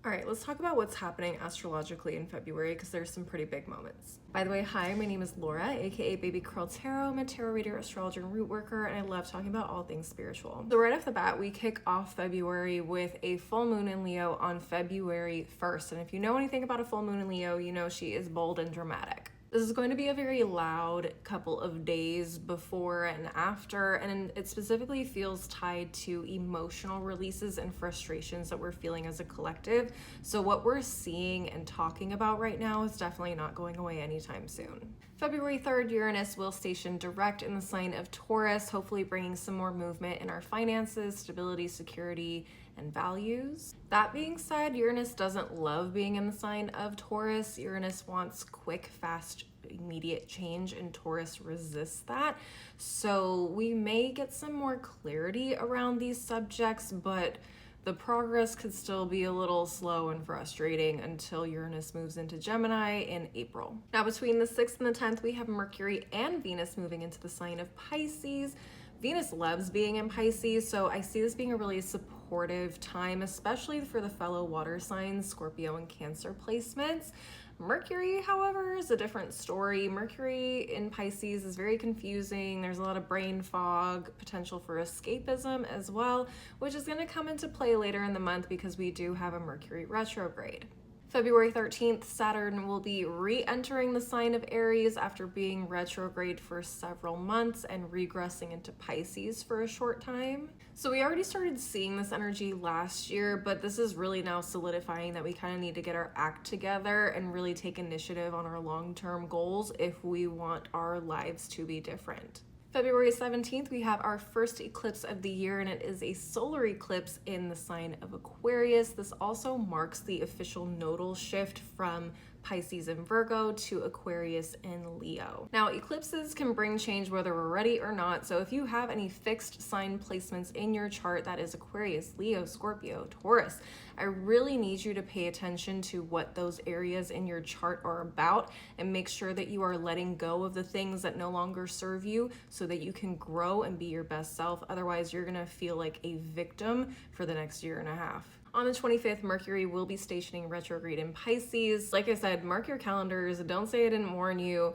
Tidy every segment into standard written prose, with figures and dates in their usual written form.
All right, let's talk about what's happening astrologically in February because there's some pretty big moments. By the way, hi, my name is Laura, aka Baby Curl Tarot. I'm a tarot reader, astrologer, and root worker, and I love talking about all things spiritual. So right off the bat, we kick off February with a full moon in Leo on February 1st. And if you know anything about a full moon in Leo, you know she is bold and dramatic. This is going to be a very loud couple of days before and after, and it specifically feels tied to emotional releases and frustrations that we're feeling as a collective. So what we're seeing and talking about right now is definitely not going away anytime soon. February 3rd, Uranus will station direct in the sign of Taurus, hopefully bringing some more movement in our finances, stability, security, and values. That being said, Uranus doesn't love being in the sign of Taurus. Uranus wants quick, fast, immediate change, and Taurus resists that. So we may get some more clarity around these subjects, but the progress could still be a little slow and frustrating until Uranus moves into Gemini in April. Now, between the 6th and the 10th, we have Mercury and Venus moving into the sign of Pisces. Venus loves being in Pisces, so I see this being a really supportive time, especially for the fellow water signs, Scorpio and Cancer placements. Mercury, however, is a different story. Mercury in Pisces is very confusing. There's a lot of brain fog, potential for escapism as well, which is going to come into play later in the month because we do have a Mercury retrograde. February 13th, Saturn will be re-entering the sign of Aries after being retrograde for several months and regressing into Pisces for a short time. So we already started seeing this energy last year, but this is really now solidifying that we kind of need to get our act together and really take initiative on our long-term goals if we want our lives to be different. February 17th, we have our first eclipse of the year, and it is a solar eclipse in the sign of Aquarius. This also marks the official nodal shift from Pisces and Virgo to Aquarius and Leo. Now, eclipses can bring change whether we're ready or not, so if you have any fixed sign placements in your chart, that is Aquarius, Leo, Scorpio, Taurus, I really need you to pay attention to what those areas in your chart are about and make sure that you are letting go of the things that no longer serve you so that you can grow and be your best self. Otherwise, you're gonna feel like a victim for the next year and a half. On the 25th, Mercury will be stationing retrograde in Pisces. Like I said, mark your calendars. Don't say I didn't warn you.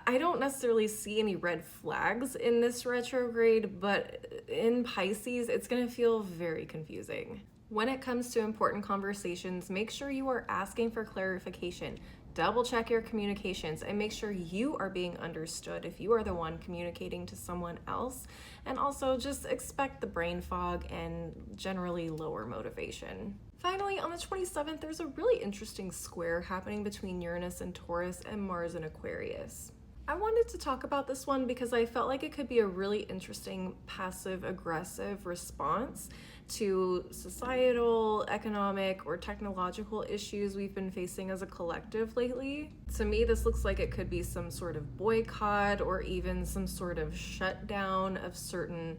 I don't necessarily see any red flags in this retrograde, but in Pisces, it's going to feel very confusing. When it comes to important conversations, make sure you are asking for clarification. Double check your communications and make sure you are being understood if you are the one communicating to someone else. And also just expect the brain fog and generally lower motivation. Finally, on the 27th, there's a really interesting square happening between Uranus and Taurus and Mars and Aquarius. I wanted to talk about this one because I felt like it could be a really interesting passive-aggressive response to societal, economic, or technological issues we've been facing as a collective lately. To me, this looks like it could be some sort of boycott or even some sort of shutdown of certain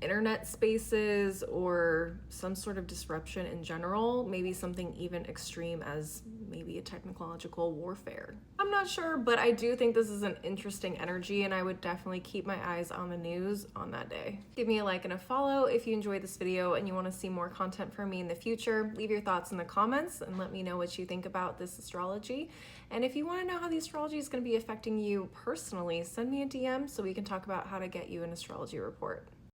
internet spaces or some sort of disruption in general, maybe something even extreme as maybe a technological warfare. I'm not sure, but I do think this is an interesting energy and I would definitely keep my eyes on the news on that day. Give me a like and a follow if you enjoyed this video and you want to see more content from me in the future. Leave your thoughts in the comments and let me know what you think about this astrology. And if you want to know how the astrology is going to be affecting you personally, send me a DM so we can talk about how to get you an astrology report.